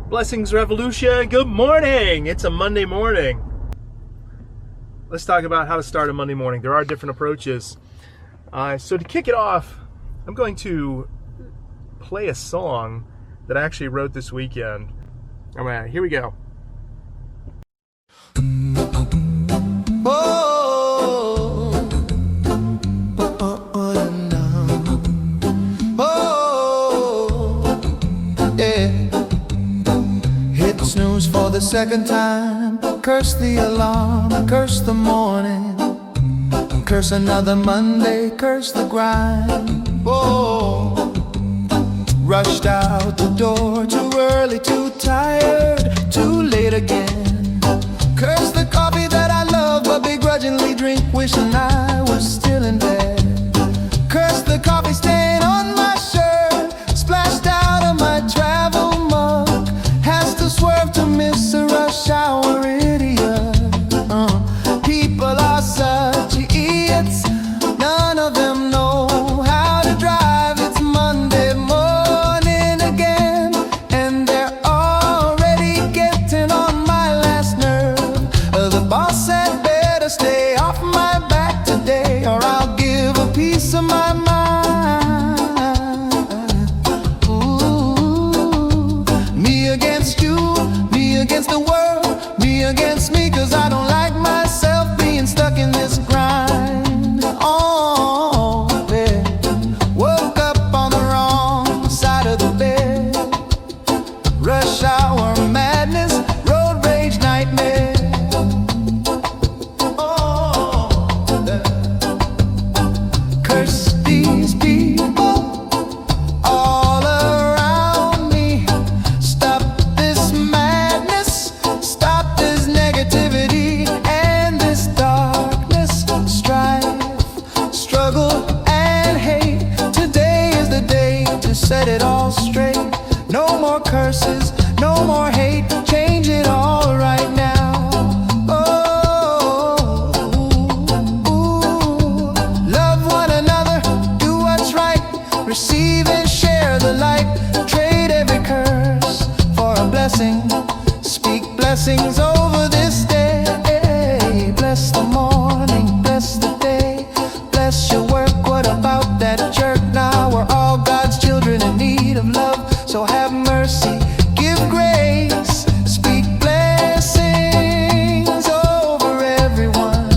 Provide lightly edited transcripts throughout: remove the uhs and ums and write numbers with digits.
Blessings Revolution, good morning! It's a Monday morning. Let's talk about how to start a Monday morning. There are different approaches. So to kick it off, I'm going to play a song that I actually wrote this weekend. Here we go. Snooze for the second time, curse the alarm, curse the morning, curse another Monday, curse the grind. Oh, rushed out the door, too early, too tired, too late again. Curse the coffee that I love but begrudgingly drink, wishing I was still in bed. Curse the coffee stain on my shirt, splashed out of my travel mug. Has to swerve to miss a rush hour idiot. People are such idiots, none of them know how to drive. It's Monday morning again, and they're already getting on my last nerve. The boss said better stay off my back today, or I'll give a piece of my mind. Against the world, me against me, 'cause I don't like myself being stuck in this grind. Oh, yeah. Woke up on the wrong side of the bed. Rush hour madness, road rage nightmare. Oh, yeah. Curse these people all around me. Stop this madness, stop this negativity and this darkness, strife, struggle and hate. Today is the day to set it all straight. No more curses, no more hate, change it all right now. Oh, ooh, love one another, do what's right, receive and share the light. Trade every curse for a blessing. Speak blessings over this day. Bless the morning, bless the day, bless your work. What about that jerk? Now we're all God's children in need of love, so have mercy, give grace. Speak blessings over everyone.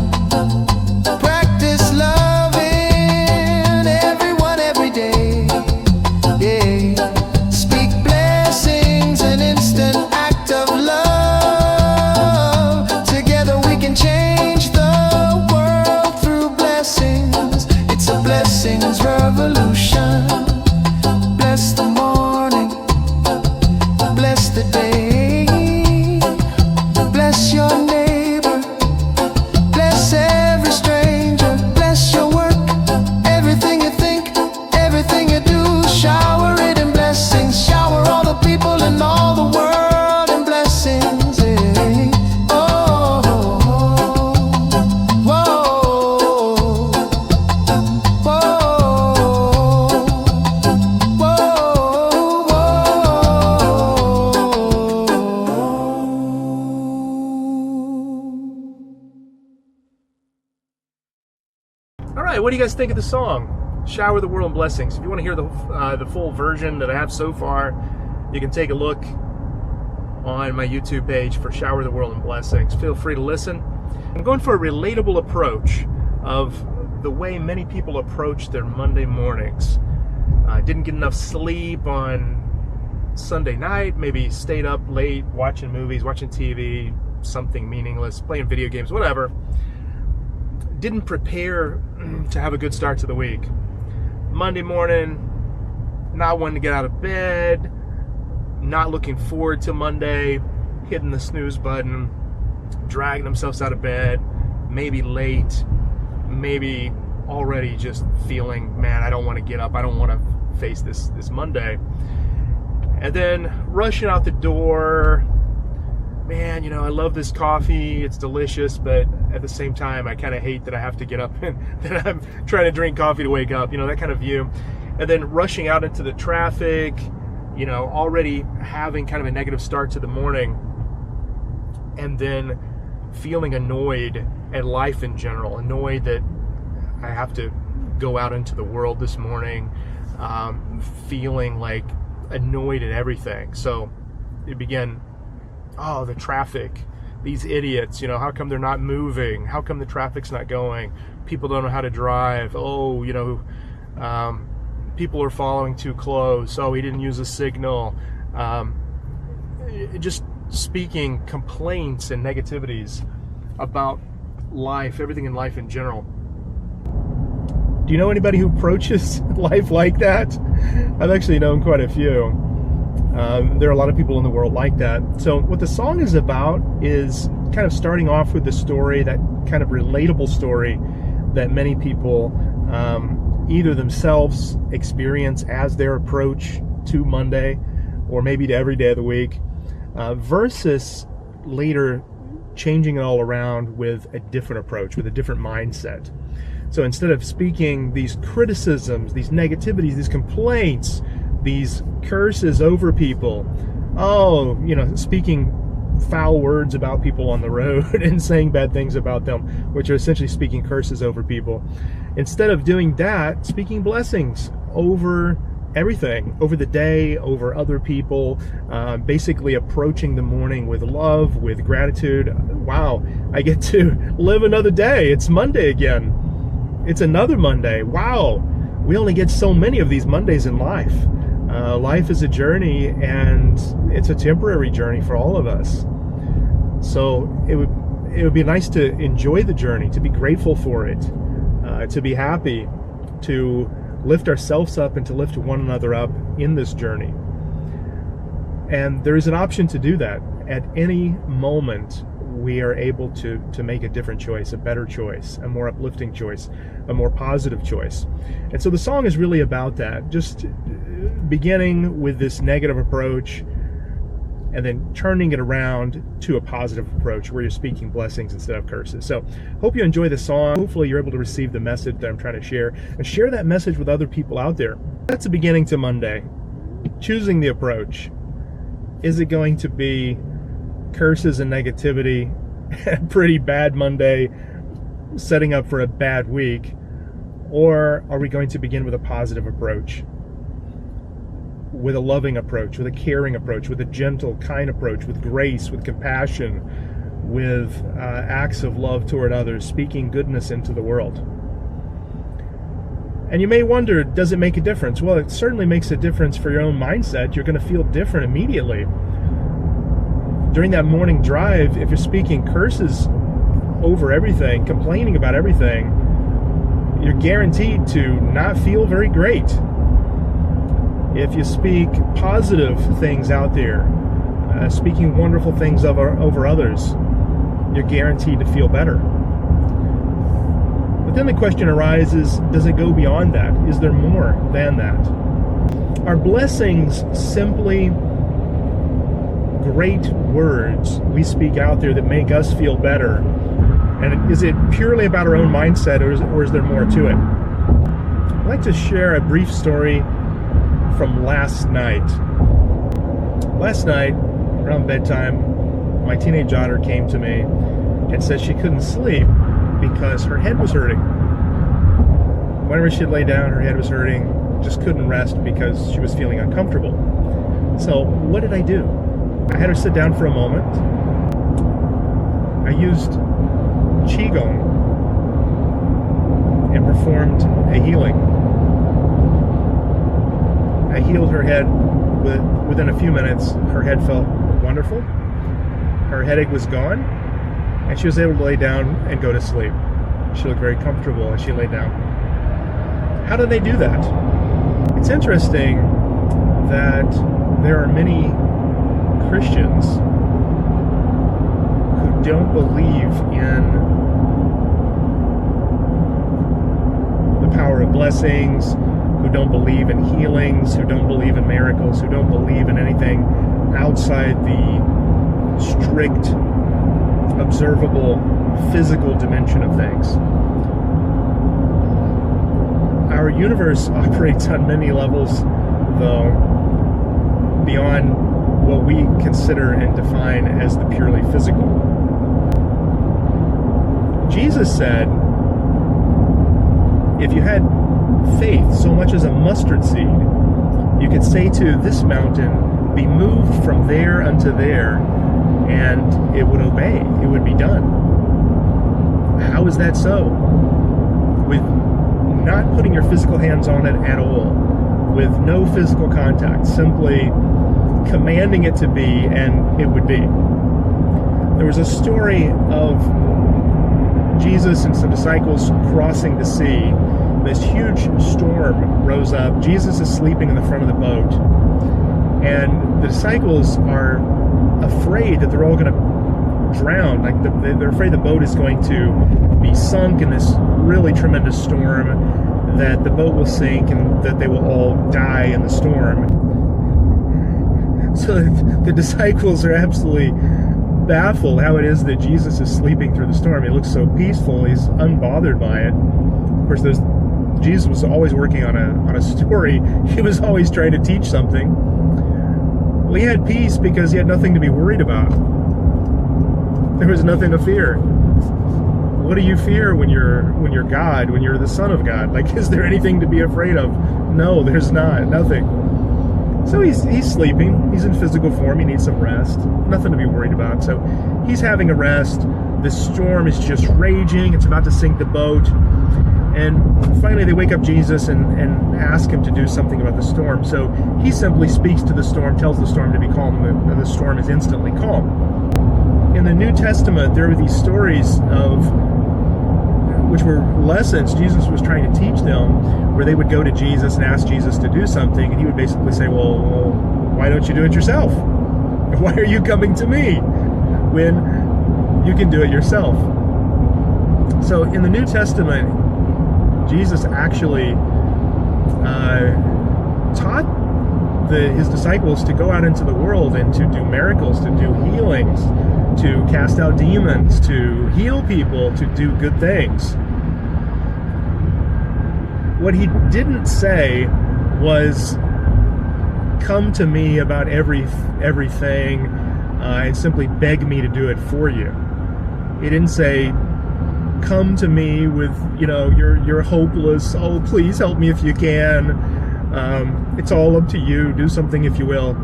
Practice loving everyone every day. Yeah. Speak blessings, an instant act of love. Together we can change the world through blessings. It's a blessings revolution. Bless the morning, bless the day, bless your neighbor, bless every stranger, bless your work, everything you think, everything you do. Shower it in blessings, shower all the people in all the world in blessings. Oh, whoa, whoa, All right, what do you guys think of the song? Shower the World in Blessings. If you want to hear the full version that I have so far, you can take a look on my YouTube page for Shower the World in Blessings. Feel free to listen. I'm going for a relatable approach of the way many people approach their Monday mornings. Didn't get enough sleep on Sunday night, maybe stayed up late watching movies, watching TV, something meaningless, playing video games, whatever. Didn't prepare to have a good start to the week. Monday morning, not wanting to get out of bed, not looking forward to Monday, hitting the snooze button, dragging themselves out of bed, maybe late, maybe already just feeling, man, I don't want to get up, I don't want to face this Monday. And then rushing out the door, man, I love this coffee, it's delicious, but at the same time, I kind of hate that I have to get up and that I'm trying to drink coffee to wake up, that kind of view. And then rushing out into the traffic, already having kind of a negative start to the morning, and then feeling annoyed at life in general, annoyed that I have to go out into the world this morning, feeling like annoyed at everything. So it began, the traffic, these idiots, how come they're not moving? How come the traffic's not going? People don't know how to drive. People are following too close. Oh, he didn't use a signal. Just speaking complaints and negativities about life, everything in life in general. Do you know anybody who approaches life like that? I've actually known quite a few. There are a lot of people in the world like that. So what the song is about is kind of starting off with the story, that kind of relatable story that many people either themselves experience as their approach to Monday, or maybe to every day of the week, versus later changing it all around with a different approach, with a different mindset. So instead of speaking these criticisms, these negativities, these complaints, these curses over people, speaking foul words about people on the road and saying bad things about them, which are essentially speaking curses over people. Instead of doing that, speaking blessings over everything, over the day, over other people, basically approaching the morning with love, with gratitude. Wow, I get to live another day. It's Monday again. It's another Monday. Wow, we only get so many of these Mondays in life. Life is a journey, and it's a temporary journey for all of us. So it would be nice to enjoy the journey, to be grateful for it, to be happy, to lift ourselves up and to lift one another up in this journey. And there is an option to do that. At any moment, we are able to make a different choice, a better choice, a more uplifting choice, a more positive choice. And so the song is really about that, just beginning with this negative approach and then turning it around to a positive approach where you're speaking blessings instead of curses. So hope you enjoy the song. Hopefully you're able to receive the message that I'm trying to share, and share that message with other people out there. That's the beginning to Monday. Choosing the approach. Is it going to be curses and negativity, a pretty bad Monday, setting up for a bad week? Or are we going to begin with a positive approach, with a loving approach, with a caring approach, with a gentle, kind approach, with grace, with compassion, with acts of love toward others, speaking goodness into the world? And you may wonder, does it make a difference? Well, it certainly makes a difference for your own mindset. You're going to feel different immediately. During that morning drive, if you're speaking curses over everything, complaining about everything, you're guaranteed to not feel very great. If you speak positive things out there, speaking wonderful things over others, you're guaranteed to feel better. But then the question arises, does it go beyond that? Is there more than that? Are blessings simply great words we speak out there that make us feel better? And is it purely about our own mindset, or is there more to it? I'd like to share a brief story from last night. Last night, around bedtime, my teenage daughter came to me and said she couldn't sleep because her head was hurting. Whenever she'd lay down, her head was hurting, just couldn't rest because she was feeling uncomfortable. So what did I do? I had her sit down for a moment. I used Qigong and performed a healing. I healed her head within a few minutes. Her head felt wonderful. Her headache was gone, and she was able to lay down and go to sleep. She looked very comfortable as she lay down. How do they do that? It's interesting that there are many Christians who don't believe in the power of blessings, who don't believe in healings, who don't believe in miracles, who don't believe in anything outside the strict, observable, physical dimension of things. Our universe operates on many levels, though, beyond what we consider and define as the purely physical. Jesus said, if you had faith so much as a mustard seed, you could say to this mountain, be moved from there unto there, and it would obey. It would be done. How is that so? With not putting your physical hands on it at all, with no physical contact, simply commanding it to be, and it would be. There was a story of Jesus and some disciples crossing the sea. This huge storm rose up. Jesus is sleeping in the front of the boat, and the disciples are afraid that they're all going to drown. Like they're afraid the boat is going to be sunk in this really tremendous storm, that the boat will sink and that they will all die in the storm. So the disciples are absolutely baffled how it is that Jesus is sleeping through the storm. He looks so peaceful. He's unbothered by it. Of course, Jesus was always working on a story. He was always trying to teach something. Well, he had peace because he had nothing to be worried about. There was nothing to fear. What do you fear when you're God, when you're the Son of God? Like, is there anything to be afraid of? No, there's not. Nothing. So he's sleeping. He's in physical form. He needs some rest. Nothing to be worried about. So he's having a rest. The storm is just raging. It's about to sink the boat. And finally they wake up Jesus and ask him to do something about the storm. So he simply speaks to the storm, tells the storm to be calm, and the storm is instantly calm. In the New Testament, there are these stories which were lessons Jesus was trying to teach them, where they would go to Jesus and ask Jesus to do something, and he would basically say, well, why don't you do it yourself? Why are you coming to me when you can do it yourself? So in the New Testament, Jesus actually taught his disciples to go out into the world and to do miracles, to do healings, to cast out demons, to heal people, to do good things. What he didn't say was, come to me about everything and simply beg me to do it for you. He didn't say, come to me with, you're hopeless, oh, please help me if you can. It's all up to you, do something if you will.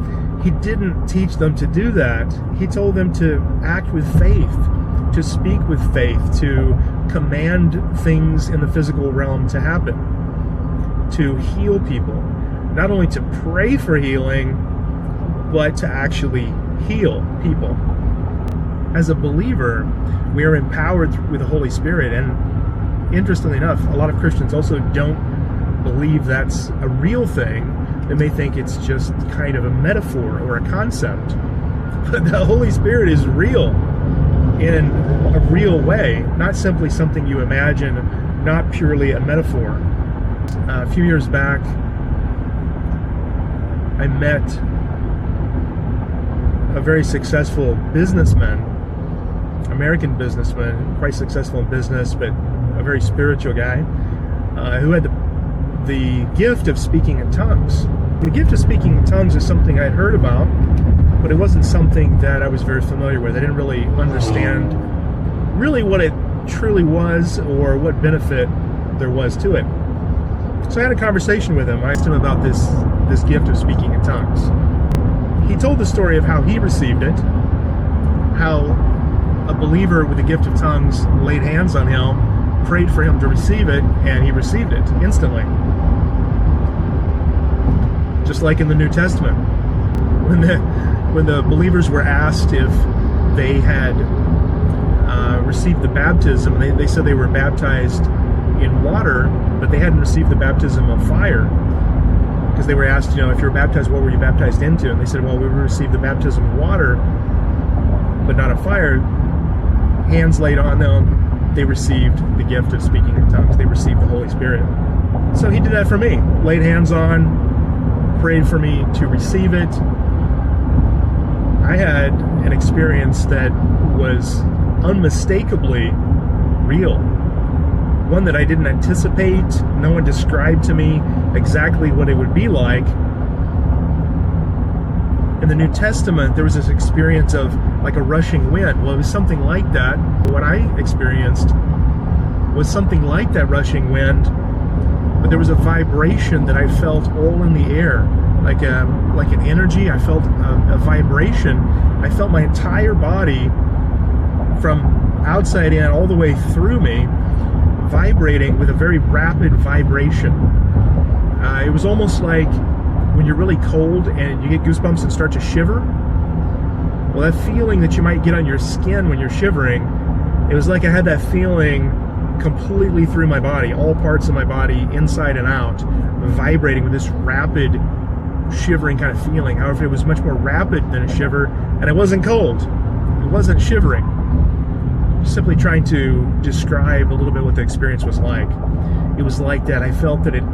He didn't teach them to do that. He told them to act with faith, to speak with faith, to command things in the physical realm to happen, to heal people. Not only to pray for healing, but to actually heal people. As a believer, we are empowered with the Holy Spirit, and interestingly enough, a lot of Christians also don't believe that's a real thing. They may think it's just kind of a metaphor or a concept. But the Holy Spirit is real in a real way, not simply something you imagine, not purely a metaphor. A few years back, I met a very successful businessman, American businessman, quite successful in business, but a very spiritual guy, who had the gift of speaking in tongues. The gift of speaking in tongues is something I'd heard about, but it wasn't something that I was very familiar with. I didn't really understand really what it truly was or what benefit there was to it. So I had a conversation with him. I asked him about this gift of speaking in tongues. He told the story of how he received it, how a believer with the gift of tongues laid hands on him, prayed for him to receive it, and he received it instantly. Just like in the New Testament, when the believers were asked if they had received the baptism, they said they were baptized in water, but they hadn't received the baptism of fire. Because they were asked, if you were baptized, what were you baptized into? And they said, well, we received the baptism of water, but not of fire. Hands laid on them, they received the gift of speaking in tongues. They received the Holy Spirit. So he did that for me. Laid hands on, prayed for me to receive it. I had an experience that was unmistakably real. One that I didn't anticipate. No one described to me exactly what it would be like. In the New Testament, there was this experience of like a rushing wind. Well, it was something like that. What I experienced was something like that rushing wind, but there was a vibration that I felt all in the air, like an energy. I felt a vibration. I felt my entire body from outside in all the way through me vibrating with a very rapid vibration. It was almost like when you're really cold and you get goosebumps and start to shiver. Well, that feeling that you might get on your skin when you're shivering, it was like I had that feeling completely through my body, all parts of my body, inside and out, vibrating with this rapid shivering kind of feeling. However, it was much more rapid than a shiver, and it wasn't cold. It wasn't shivering. Simply trying to describe a little bit what the experience was like. It was like that. I felt that it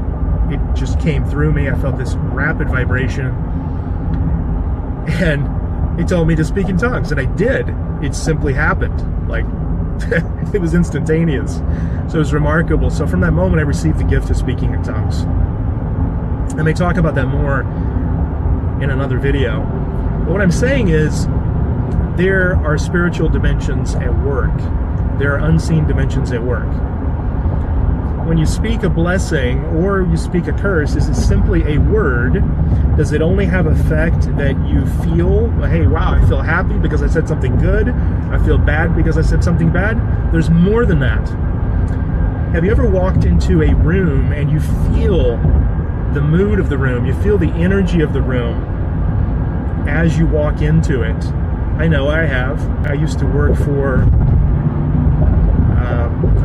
just came through me. I felt this rapid vibration, and it told me to speak in tongues, and I did. It simply happened. Like, it was instantaneous. So it was remarkable. So from that moment, I received the gift of speaking in tongues. I may talk about that more in another video. But what I'm saying is, there are spiritual dimensions at work. There are unseen dimensions at work. When you speak a blessing or you speak a curse, is it simply a word? Does it only have effect that you feel, hey, wow, I feel happy because I said something good. I feel bad because I said something bad. There's more than that. Have you ever walked into a room and you feel the mood of the room? You feel the energy of the room as you walk into it. I know I have. I used to work for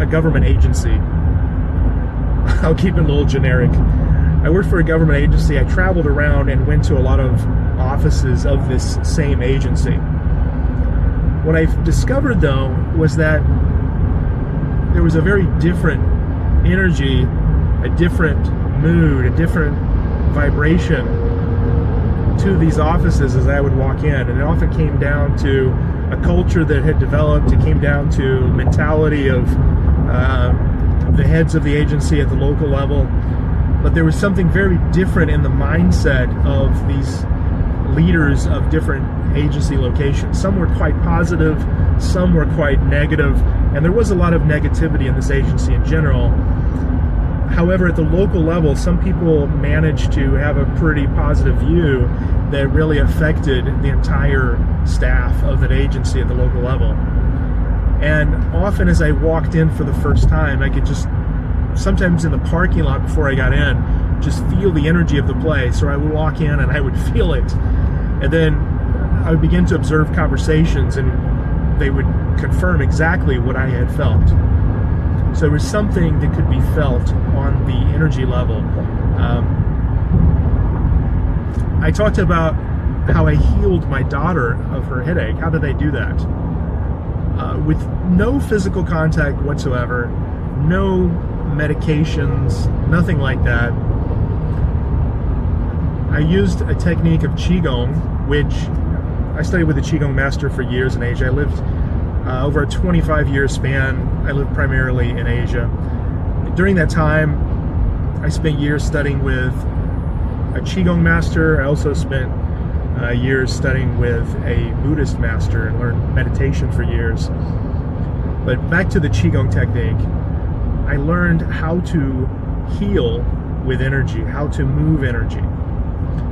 a government agency. I'll keep it a little generic. I worked for a government agency. I traveled around and went to a lot of offices of this same agency. What I've discovered, though, was that there was a very different energy, a different mood, a different vibration to these offices as I would walk in. And it often came down to a culture that had developed. It came down to mentality of the heads of the agency at the local level. But there was something very different in the mindset of these leaders of different agency locations. Some were quite positive, some were quite negative, and there was a lot of negativity in this agency in general. However, at the local level, some people managed to have a pretty positive view that really affected the entire staff of that agency at the local level. And often as I walked in for the first time, I could just, sometimes in the parking lot before I got in, just feel the energy of the place. Or I would walk in and I would feel it. And then I would begin to observe conversations and they would confirm exactly what I had felt. So there was something that could be felt on the energy level. I talked about how I healed my daughter of her headache. How did I do that? With no physical contact whatsoever, no medications, nothing like that. I used a technique of Qigong, which I studied with a Qigong master for years in Asia. I lived over a 25-year span. I lived primarily in Asia. During that time, I spent years studying with a Qigong master. I also spent years studying with a Buddhist master and learned meditation for years. But back to the Qigong technique, I learned how to heal with energy, how to move energy.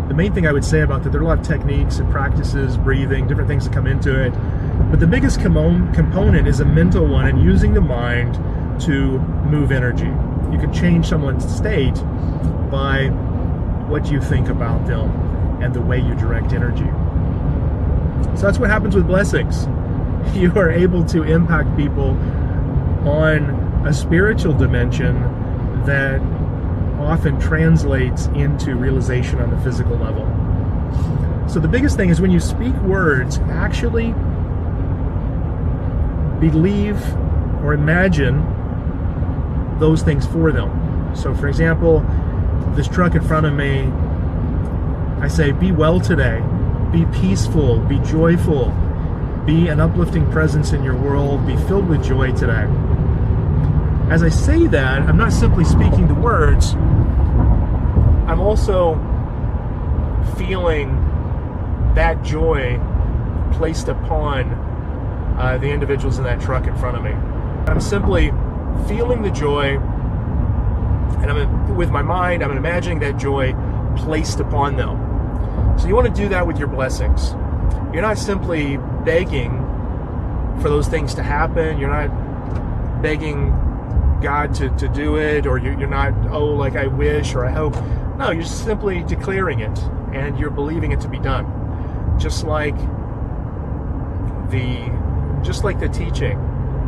The main thing I would say about that, there are a lot of techniques and practices, breathing, different things that come into it. But the biggest component is a mental one, and using the mind to move energy. You can change someone's state by what you think about them and the way you direct energy. So that's what happens with blessings. You are able to impact people on a spiritual dimension that often translates into realization on the physical level. So the biggest thing is when you speak words, actually believe or imagine those things for them. So for example, this truck in front of me, I say, be well today, be peaceful, be joyful, be an uplifting presence in your world, be filled with joy today. As I say that, I'm not simply speaking the words, I'm also feeling that joy placed upon the individuals in that truck in front of me. I'm simply feeling the joy, and with my mind, I'm imagining that joy placed upon them. So you want to do that with your blessings. You're not simply begging for those things to happen. You're not begging God to do it, or you're not, oh, like I wish or I hope. No, you're simply declaring it, and you're believing it to be done. Just like the teaching.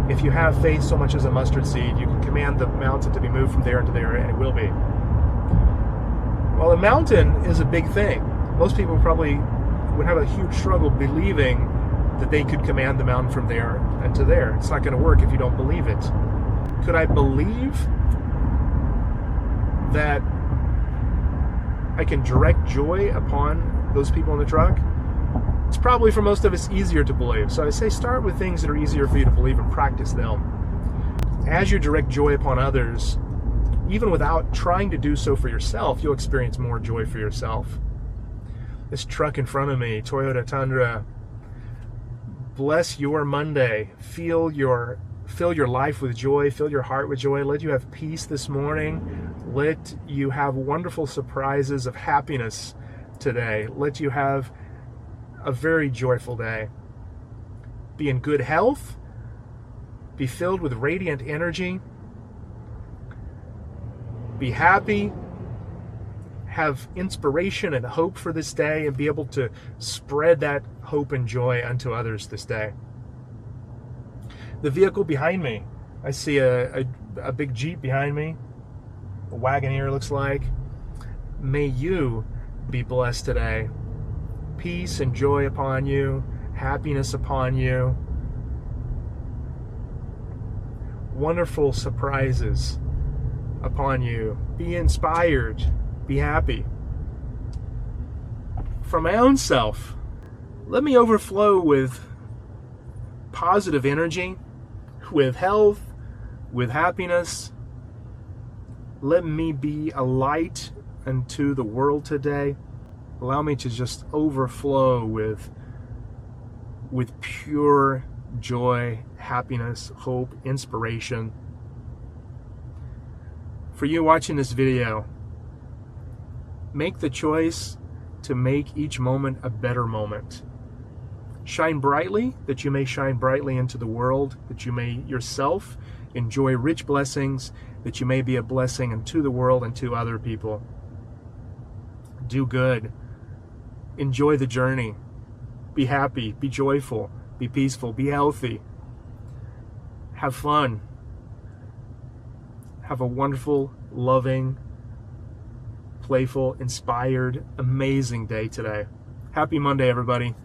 If you have faith so much as a mustard seed, you can command the mountain to be moved from there to there, and it will be. Well, a mountain is a big thing. Most people probably would have a huge struggle believing that they could command the mountain from there and to there. It's not going to work if you don't believe it. Could I believe that I can direct joy upon those people in the truck? It's probably for most of us easier to believe. So I say start with things that are easier for you to believe and practice them. As you direct joy upon others, even without trying to do so for yourself, you'll experience more joy for yourself. This truck in front of me, Toyota Tundra, bless your Monday. Fill your life with joy. Fill your heart with joy. Let you have peace this morning. Let you have wonderful surprises of happiness today. Let you have a very joyful day. Be in good health. Be filled with radiant energy. Be happy. Have inspiration and hope for this day, and be able to spread that hope and joy unto others this day. The vehicle behind me, I see a big Jeep behind me, a Wagoneer looks like. May you be blessed today. Peace and joy upon you, happiness upon you, wonderful surprises upon you. Be inspired, be happy. For my own self, let me overflow with positive energy, with health, with happiness. Let me be a light unto the world today. Allow me to just overflow with pure joy, happiness, hope, inspiration. For you watching this video, make the choice to make each moment a better moment. Shine brightly, that you may shine brightly into the world, that you may yourself enjoy rich blessings, that you may be a blessing unto the world and to other people. Do good. Enjoy the journey. Be happy, be joyful, be peaceful, be healthy. Have fun. Have a wonderful, loving, playful, inspired, amazing day today. Happy Monday, everybody.